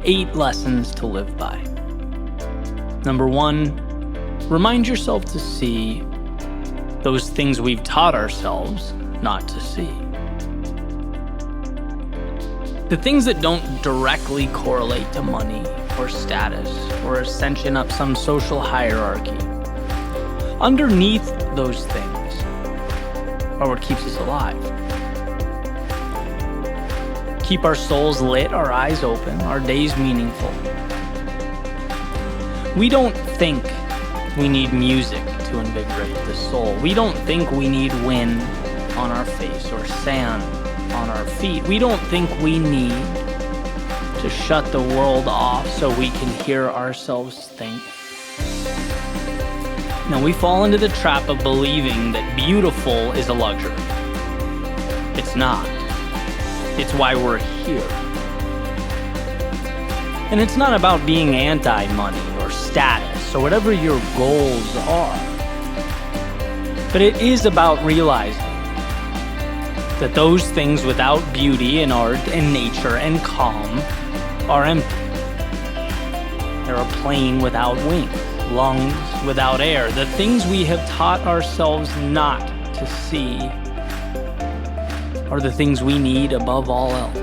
8 lessons to live by. Number 1, remind yourself to see those things we've taught ourselves not to see. The things that don't directly correlate to money or status or ascension up some social hierarchy. Underneath those things are what keeps us alive. Keep our souls lit, our eyes open, our days meaningful. We don't think we need music to invigorate the soul. We don't think we need wind on our face or sand on our feet. We don't think we need to shut the world off so we can hear ourselves think. Now, we fall into the trap of believing that beautiful is a luxury. It's not. It's why we're here. And it's not about being anti-money or status or whatever your goals are. But it is about realizing that those things without beauty and art and nature and calm are empty. They're a plane without wings, lungs without air. The things we have taught ourselves not to see are the things we need above all else.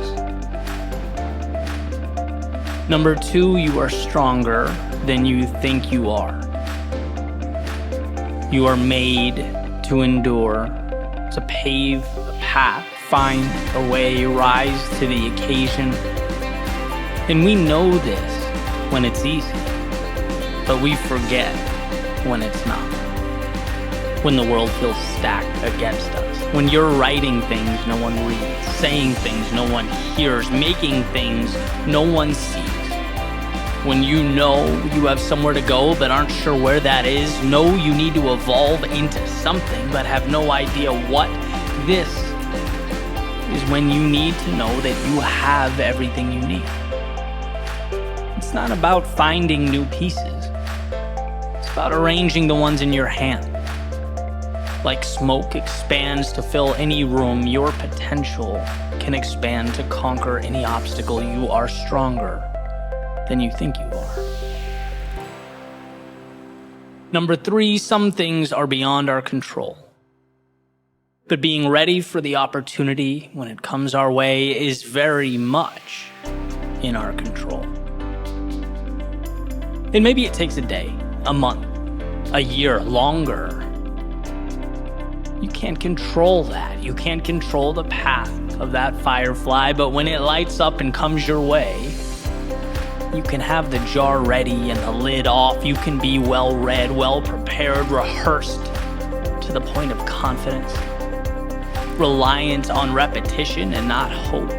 Number 2, you are stronger than you think you are. You are made to endure, to pave a path, find a way, rise to the occasion. And we know this when it's easy, but we forget when it's not. When the world feels stacked against us. When you're writing things no one reads, saying things no one hears, making things no one sees. When you know you have somewhere to go but aren't sure where that is, know you need to evolve into something but have no idea what this is, when you need to know that you have everything you need. It's not about finding new pieces. It's about arranging the ones in your hand. Like smoke expands to fill any room, your potential can expand to conquer any obstacle. You are stronger than you think you are. Number 3, some things are beyond our control. But being ready for the opportunity when it comes our way is very much in our control. And maybe it takes a day, a month, a year, longer. You can't control that. You can't control the path of that firefly, but when it lights up and comes your way, you can have the jar ready and the lid off. You can be well-read, well-prepared, rehearsed to the point of confidence, reliant on repetition and not hope.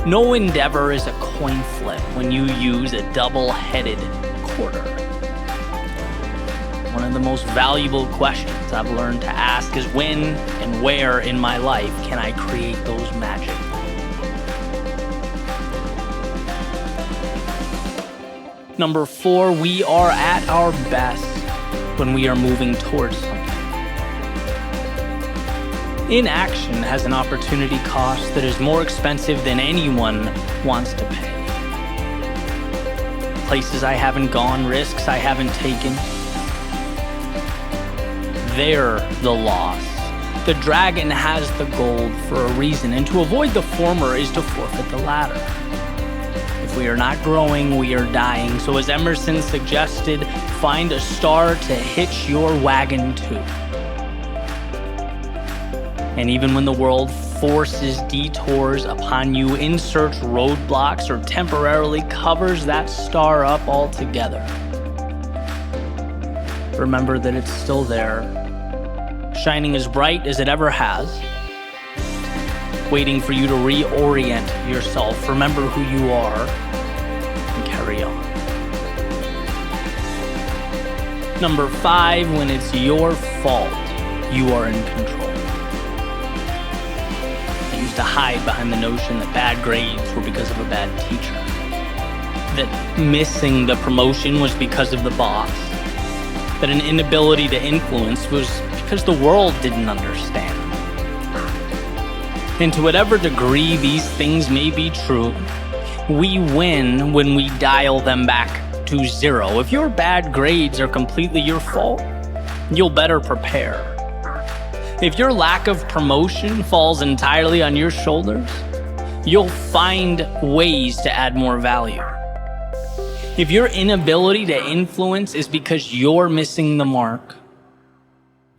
No endeavor is a coin flip when you use a double-headed quarter. One of the most valuable questions I've learned to ask is when and where in my life can I create those magic? Number 4, we are at our best when we are moving towards something. Inaction has an opportunity cost that is more expensive than anyone wants to pay. Places I haven't gone, risks I haven't taken. They're the loss. The dragon has the gold for a reason, and to avoid the former is to forfeit the latter. If we are not growing, we are dying. So as Emerson suggested, find a star to hitch your wagon to. And even when the world forces detours upon you, inserts roadblocks, or temporarily covers that star up altogether, remember that it's still there, shining as bright as it ever has, waiting for you to reorient yourself, remember who you are, and carry on. Number 5, when it's your fault, you are in control. I used to hide behind the notion that bad grades were because of a bad teacher, that missing the promotion was because of the boss, that an inability to influence was because the world didn't understand. And to whatever degree these things may be true, We win when we dial them back to zero. If your bad grades are completely your fault, you'll better prepare. If your lack of promotion falls entirely on your shoulders, you'll find ways to add more value. If your inability to influence is because you're missing the mark,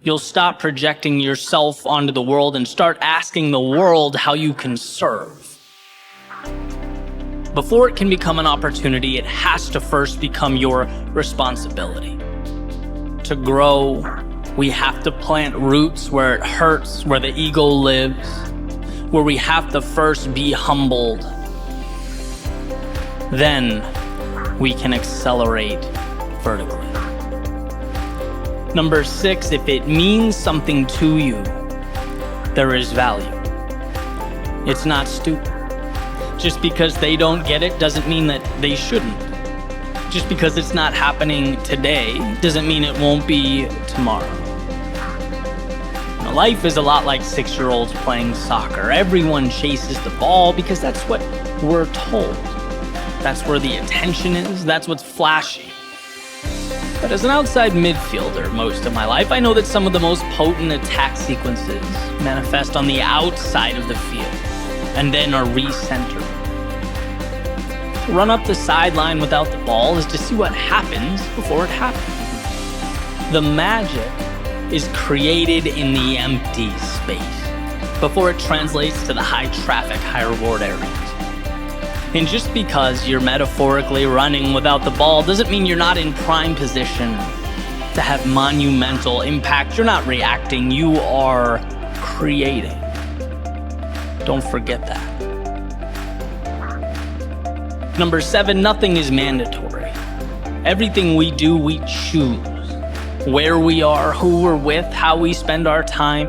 you'll stop projecting yourself onto the world and start asking the world how you can serve. Before it can become an opportunity, it has to first become your responsibility. To grow, we have to plant roots where it hurts, where the ego lives, where we have to first be humbled. Then we can accelerate vertically. Number 6, if it means something to you, there is value. It's not stupid. Just because they don't get it doesn't mean that they shouldn't. Just because it's not happening today doesn't mean it won't be tomorrow. Now, life is a lot like 6-year-olds playing soccer. Everyone chases the ball because that's what we're told. That's where the attention is. That's what's flashy. But as an outside midfielder most of my life, I know that some of the most potent attack sequences manifest on the outside of the field and then are recentered. To run up the sideline without the ball is to see what happens before it happens. The magic is created in the empty space before it translates to the high traffic, high reward areas. And just because you're metaphorically running without the ball doesn't mean you're not in prime position to have monumental impact. You're not reacting, you are creating. Don't forget that. Number 7, nothing is mandatory. Everything we do, we choose. Where we are, who we're with, how we spend our time.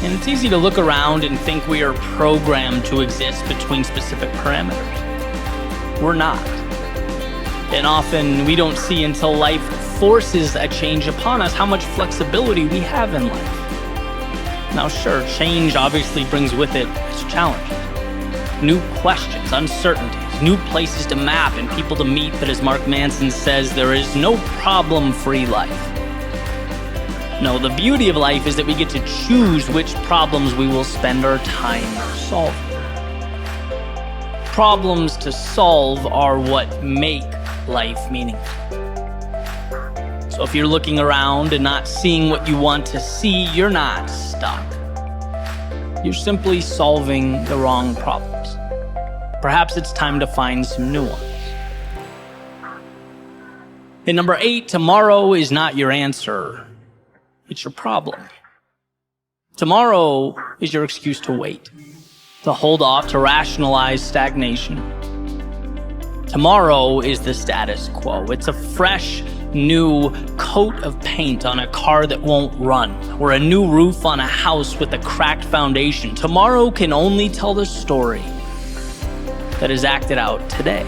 And it's easy to look around and think we are programmed to exist between specific parameters. We're not. And often we don't see until life forces a change upon us how much flexibility we have in life. Now sure, change obviously brings with it its challenges. New questions, uncertainties, new places to map and people to meet, but as Mark Manson says, there is no problem-free life. No, the beauty of life is that we get to choose which problems we will spend our time solving. Problems to solve are what make life meaningful. So if you're looking around and not seeing what you want to see, you're not stuck. You're simply solving the wrong problems. Perhaps it's time to find some new ones. And number 8, tomorrow is not your answer. It's your problem. Tomorrow is your excuse to wait, to hold off, to rationalize stagnation. Tomorrow is the status quo. It's a fresh, new coat of paint on a car that won't run, or a new roof on a house with a cracked foundation. Tomorrow can only tell the story that is acted out today.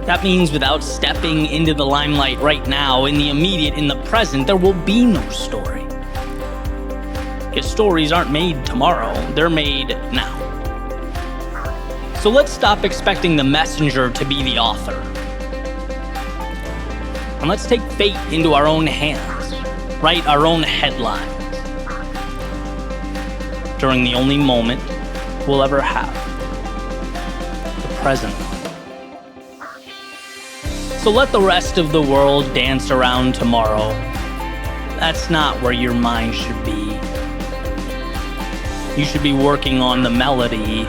That means without stepping into the limelight right now, in the immediate, in the present, there will be no story. Because stories aren't made tomorrow, they're made now. So let's stop expecting the messenger to be the author. And let's take fate into our own hands, write our own headlines during the only moment we'll ever have, the present. So let the rest of the world dance around tomorrow. That's not where your mind should be. You should be working on the melody